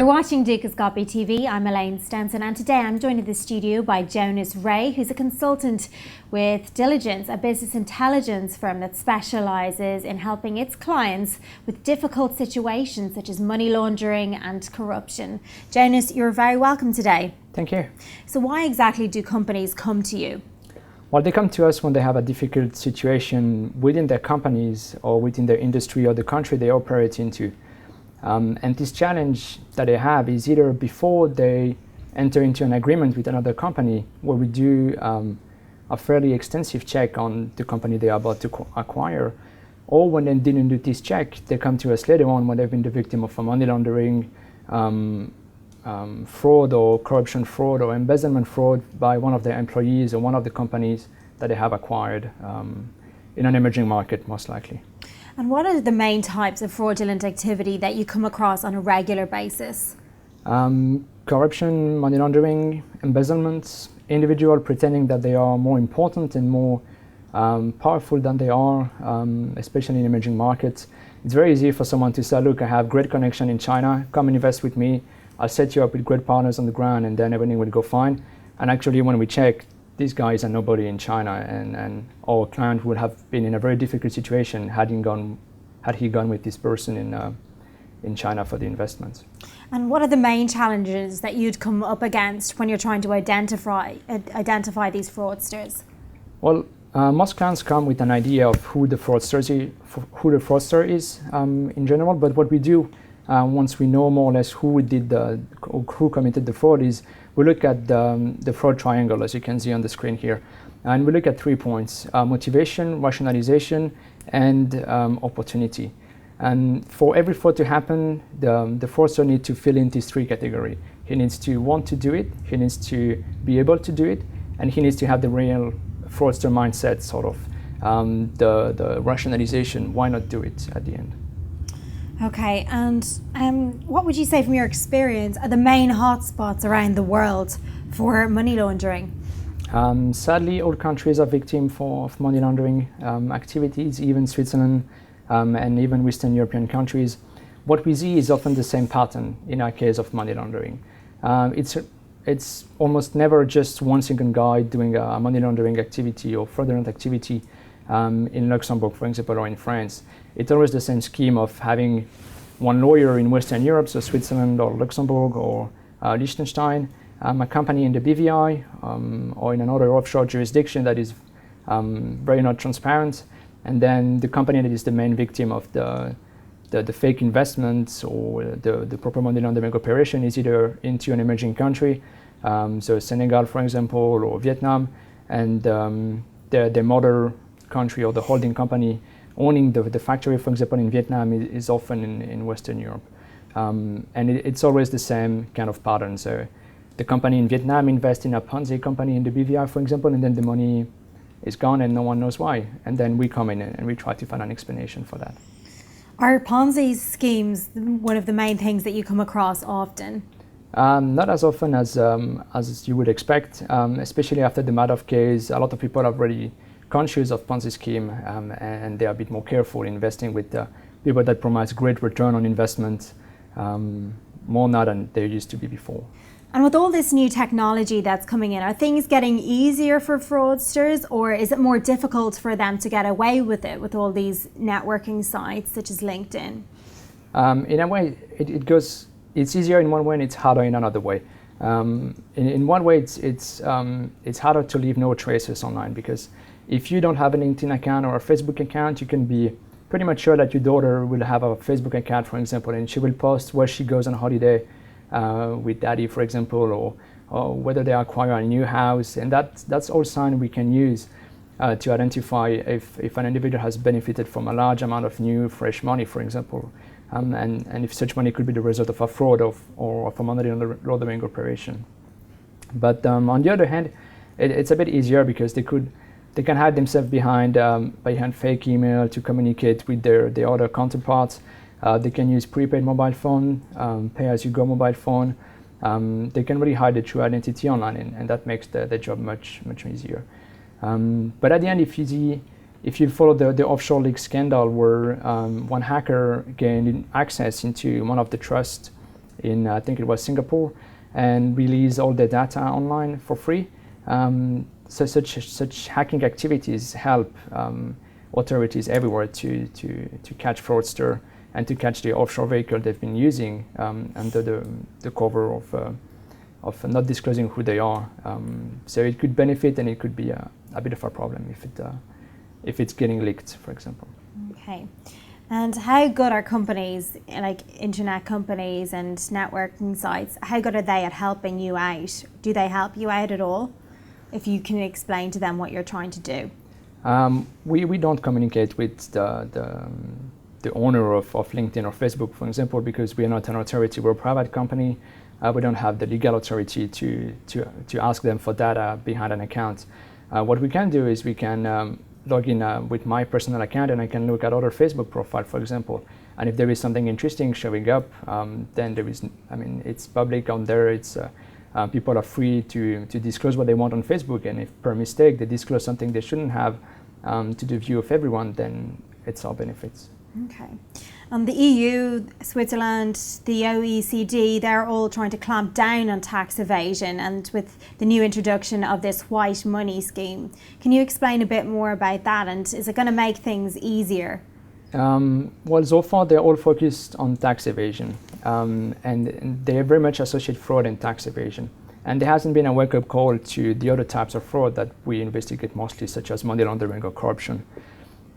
You're watching Dukascopy TV. I'm Elaine Stenson, and today I'm joined in the studio by Jonas Rey, who's a consultant with Diligence, a business intelligence firm that specialises in helping its clients with difficult situations such as money laundering and corruption. Jonas, you're very welcome today. Thank you. So why exactly do companies come to you? Well, they come to us when they have a difficult situation within their companies or within their industry or the country they operate into. And this challenge that they have is either before they enter into an agreement with another company where we do a fairly extensive check on the company they are about to acquire, or when they didn't do this check, they come to us later on when they've been the victim of a money laundering, fraud or corruption fraud or embezzlement fraud by one of their employees or one of the companies that they have acquired in an emerging market, most likely. And what are the main types of fraudulent activity that you come across on a regular basis? Corruption, money laundering, embezzlement, individual pretending that they are more important and more powerful than they are, especially in emerging markets. It's very easy for someone to say, look, I have great connection in China, come and invest with me, I'll set you up with great partners on the ground and then everything will go fine. And actually when we check, these guys are nobody in China, and our client would have been in a very difficult situation had he gone with this person in China for the investments. And what are the main challenges that you'd come up against when you're trying to identify these fraudsters? Well, most clients come with an idea of who the fraudster is in general, but what we do once we know more or less who committed the fraud is we look at the fraud triangle, as you can see on the screen here, and we look at 3 points: motivation, rationalization, and opportunity. And for every fraud to happen, the fraudster needs to fill in these 3 categories. He needs to want to do it, he needs to be able to do it, and he needs to have the real fraudster mindset, sort of the rationalization, why not do it at the end. Okay, and what would you say from your experience are the main hotspots around the world for money laundering? Sadly, all countries are victims of money laundering activities, even Switzerland and even Western European countries. What we see is often the same pattern in our case of money laundering. It's almost never just one single guy doing a money laundering activity or fraudulent activity in Luxembourg, for example, or in France. It's always the same scheme of having one lawyer in Western Europe, so Switzerland or Luxembourg or Liechtenstein, a company in the BVI or in another offshore jurisdiction that is very not transparent, and then the company that is the main victim of the fake investments or the proper money laundering operation is either into an emerging country, so Senegal, for example, or Vietnam, and their mother country or the holding company owning the factory, for example, in Vietnam is often in Western Europe. And it's always the same kind of pattern. So the company in Vietnam invests in a Ponzi company in the BVI, for example, and then the money is gone and no one knows why. And then we come in and we try to find an explanation for that. Are Ponzi schemes one of the main things that you come across often? Not as often as you would expect, especially after the Madoff case. A lot of people are already conscious of Ponzi scheme and they are a bit more careful investing with people that promise great return on investment, more now than they used to be before. And with all this new technology that's coming in, are things getting easier for fraudsters, or is it more difficult for them to get away with it with all these networking sites such as LinkedIn? In a way, it's easier in one way and it's harder in another way. In one way, it's harder to leave no traces online, because if you don't have a LinkedIn account or a Facebook account, you can be pretty much sure that your daughter will have a Facebook account, for example, and she will post where she goes on holiday with daddy, for example, or whether they acquire a new house. And that's all sign we can use to identify if an individual has benefited from a large amount of new, fresh money, for example, and if such money could be the result of a fraud or of a money laundering operation. But on the other hand, it's a bit easier because they can hide themselves behind fake email to communicate with their other counterparts. They can use prepaid mobile phone, pay-as-you-go mobile phone. They can really hide their true identity online, and that makes their job much easier. But at the end, if you follow the offshore leak scandal where one hacker gained access into one of the trusts in, I think it was Singapore, and release all their data online for free. So such hacking activities help authorities everywhere to catch fraudster and to catch the offshore vehicle they've been using under the cover of not disclosing who they are. So it could benefit, and it could be a bit of a problem if it's getting leaked, for example. Okay. And how good are companies, like internet companies and networking sites, how good are they at helping you out? Do they help you out at all? If you can explain to them what you're trying to do. We don't communicate with the owner of LinkedIn or Facebook, for example, because we are not an authority. We're a private company. We don't have the legal authority to ask them for data behind an account. What we can do is we can log in with my personal account, and I can look at other Facebook profile, for example. And if there is something interesting showing up, then there is, it's public on there. It's people are free to disclose what they want on Facebook, and if per mistake they disclose something they shouldn't have to the view of everyone, then it's our benefits. Okay. The EU, Switzerland, the OECD, they're all trying to clamp down on tax evasion, and with the new introduction of this white money scheme. Can you explain a bit more about that, and is it going to make things easier? Well, so far they're all focused on tax evasion, and they very much associate fraud and tax evasion. And there hasn't been a wake-up call to the other types of fraud that we investigate mostly, such as money laundering or corruption.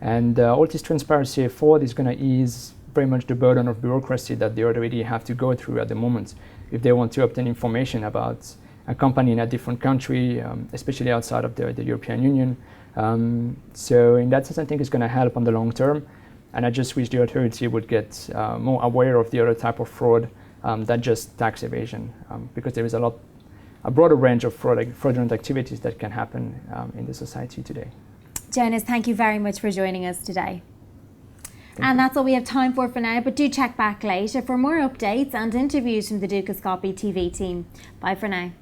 And all this transparency effort is going to ease very much the burden of bureaucracy that they already have to go through at the moment if they want to obtain information about a company in a different country, especially outside of the European Union. So in that sense, I think it's going to help on the long term. And I just wish the authority would get more aware of the other type of fraud than just tax evasion, because there is a broader range of fraudulent activities that can happen in the society today. Jonas, thank you very much for joining us today. And that's all we have time for now, but do check back later for more updates and interviews from the Dukascopy TV team. Bye for now.